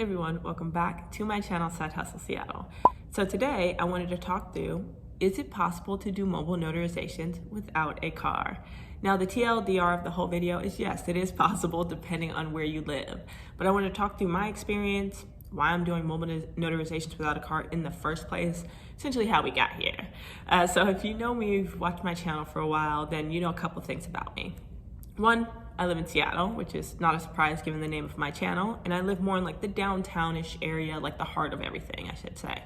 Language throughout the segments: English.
Hey everyone, welcome back to my channel, Side Hustle Seattle. So today I wanted to talk through, is it possible to do mobile notarizations without a car? Now the TLDR of the whole video is yes, it is possible depending on where you live. But I want to talk through my experience, why I'm doing mobile notarizations without a car in the first place, essentially how we got here. So if you know me, you've watched my channel for a while, then you know a couple things about me. One, I live in Seattle, which is not a surprise given the name of my channel, and I live more in like the downtownish area, like the heart of everything, I should say.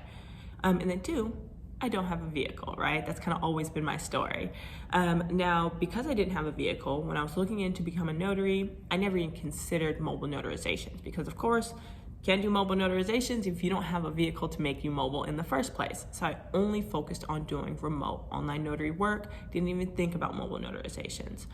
And then two, I don't have a vehicle, right? That's kind of always been my story. Now, because I didn't have a vehicle, when I was looking into become a notary, I never even considered mobile notarizations because of course, can't do mobile notarizations if you don't have a vehicle to make you mobile in the first place. So I only focused on doing remote online notary work, didn't even think about mobile notarizations.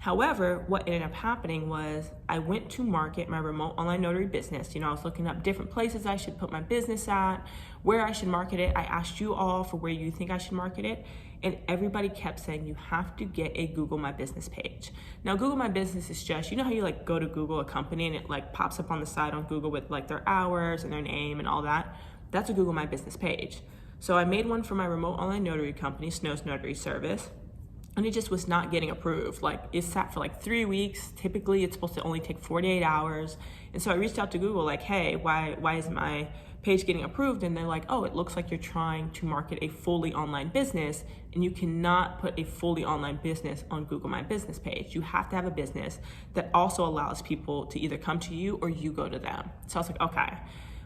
However, what ended up happening was I went to market my remote online notary business. I was looking up different places I should put my business at, where I should market it. I asked you all for where you think I should market it. And everybody kept saying you have to get a Google My Business page. Now, Google My Business is just, you know how you like go to Google a company and it like pops up on the side on Google with like their hours and their name and all that? That's a Google My Business page. So I made one for my remote online notary company, Snow's Notary Service. And it just was not getting approved. Like it sat for like 3 weeks. Typically it's supposed to only take 48 hours. And so I reached out to Google like, hey, why isn't my page getting approved? And they're like, oh, it looks like you're trying to market a fully online business and you cannot put a fully online business on Google My Business page. You have to have a business that also allows people to either come to you or you go to them. So I was like, okay,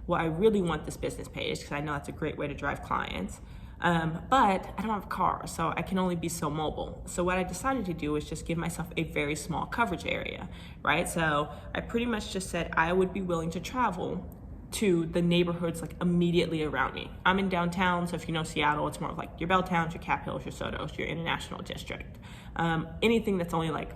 well, I really want this business page because I know that's a great way to drive clients. But I don't have a car, so I can only be so mobile. So what I decided to do was just give myself a very small coverage area, right? So I pretty much just said I would be willing to travel to the neighborhoods like immediately around me. I'm in downtown, so if you know Seattle, it's more of like your Belltowns, your Cap Hills, your Sotos, your International District. Anything that's only like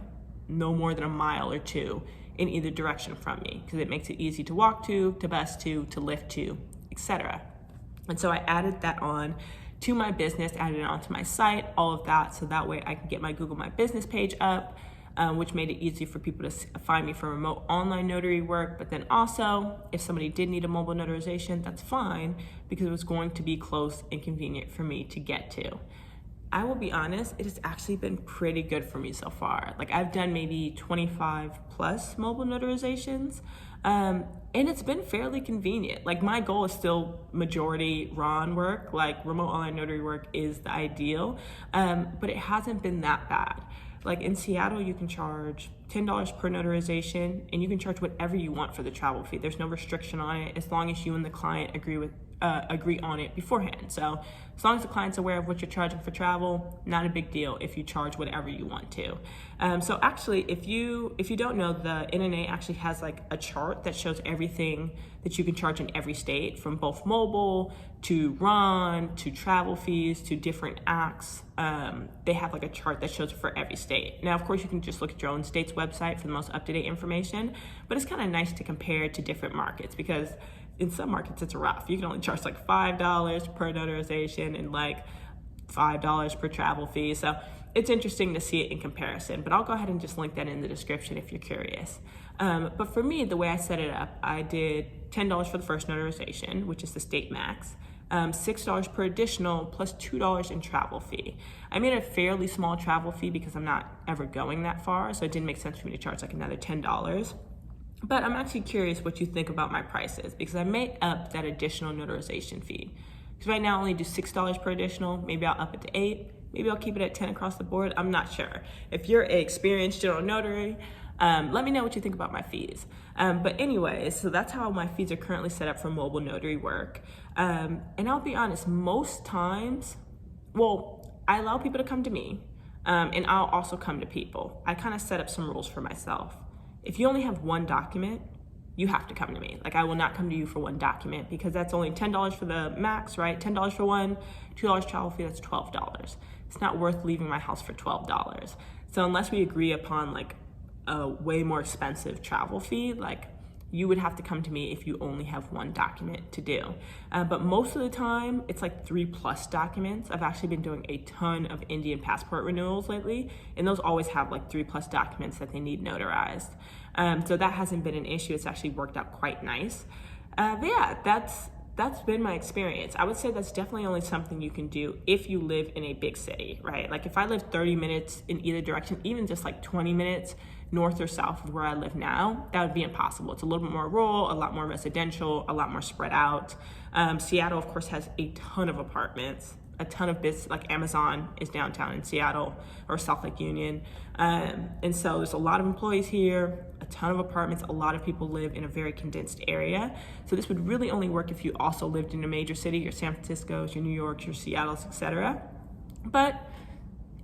no more than a mile or two in either direction from me, because it makes it easy to walk to bus to Lyft to, etc. And so I added that on to my business, added it onto my site, all of that, so that way I can get my Google My Business page up, which made it easy for people to find me for remote online notary work. But then also, if somebody did need a mobile notarization, that's fine, because it was going to be close and convenient for me to get to. I will be honest, it has actually been pretty good for me so far. Like I've done maybe 25 plus mobile notarizations, and it's been fairly convenient. Like my goal is still majority RON work, like remote online notary work is the ideal, but it hasn't been that bad. Like in Seattle, you can charge $10 per notarization and you can charge whatever you want for the travel fee. There's no restriction on it as long as you and the client agree on it beforehand. So as long as the client's aware of what you're charging for travel, not a big deal if you charge whatever you want to. So actually, if you don't know, the NNA actually has like a chart that shows everything that you can charge in every state, from both mobile to RON to travel fees to different acts. They have like a chart that shows for every state. Now, of course, you can just look at your own state's website for the most up-to-date information, but it's kind of nice to compare to different markets because in some markets it's rough. You can only charge like $5 per notarization and like $5 per travel fee. So it's interesting to see it in comparison, but I'll go ahead and just link that in the description if you're curious. But for me, the way I set it up, I did $10 for the first notarization, which is the state max, $6 per additional plus $2 in travel fee. I made a fairly small travel fee because I'm not ever going that far, so it didn't make sense for me to charge like another $10. But I'm actually curious what you think about my prices because I may up that additional notarization fee. Because right now I only do $6 per additional. Maybe I'll up it to $8. Maybe I'll keep it at 10 across the board. I'm not sure. If you're an experienced general notary, let me know what you think about my fees. But anyways, so that's how my fees are currently set up for mobile notary work. And I'll be honest, most times, well, I allow people to come to me, and I'll also come to people. I kind of set up some rules for myself. If you only have one document, you have to come to me. Like I will not come to you for one document because that's only $10 for the max, right? $10 for one, $2 travel fee, that's $12. It's not worth leaving my house for $12. So unless we agree upon like a way more expensive travel fee, like you would have to come to me if you only have one document to do. But most of the time, it's like 3+ documents. I've actually been doing a ton of Indian passport renewals lately, and those always have like 3+ documents that they need notarized. So that hasn't been an issue. It's actually worked out quite nice. But yeah, that's been my experience. I would say that's definitely only something you can do if you live in a big city, right? Like if I live 30 minutes in either direction, even just like 20 minutes north or south of where I live now, that would be impossible. It's a little bit more rural, a lot more residential, a lot more spread out. Seattle, of course, has a ton of apartments, a ton of business, like Amazon is downtown in Seattle or South Lake Union. And so there's a lot of employees here, a ton of apartments, a lot of people live in a very condensed area. So this would really only work if you also lived in a major city, your San Francisco's, your New York's, your Seattle's, etc. But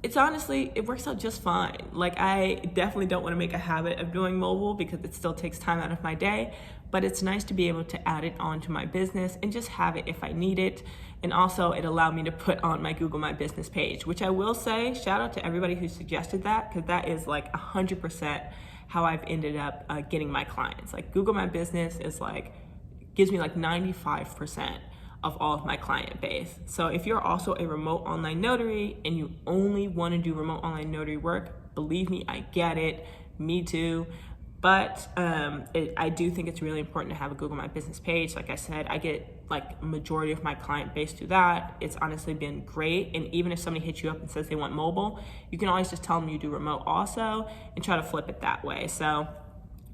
it's honestly, it works out just fine. Like I definitely don't want to make a habit of doing mobile because it still takes time out of my day, but it's nice to be able to add it onto my business and just have it if I need it. And also it allowed me to put on my Google My Business page, which I will say, shout out to everybody who suggested that, because that is like 100% how I've ended up getting my clients. Like Google My Business is like, gives me like 95% of all of my client base. So if you're also a remote online notary and you only want to do remote online notary work, believe me, I get it. Me too. But I do think it's really important to have a Google My Business page. Like I said, I get like majority of my client base through that. It's honestly been great. And even if somebody hits you up and says they want mobile, you can always just tell them you do remote also and try to flip it that way. So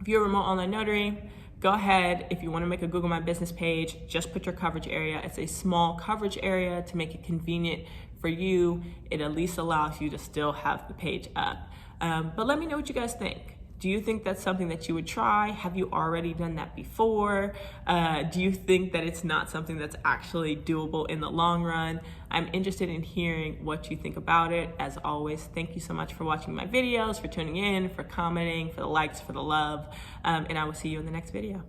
if you're a remote online notary, go ahead. If you want to make a Google My Business page, just put your coverage area. It's a small coverage area to make it convenient for you. It at least allows you to still have the page up. But let me know what you guys think. Do you think that's something that you would try? Have you already done that before? Do you think that it's not something that's actually doable in the long run? I'm interested in hearing what you think about it. As always, thank you so much for watching my videos, for tuning in, for commenting, for the likes, for the love, and I will see you in the next video.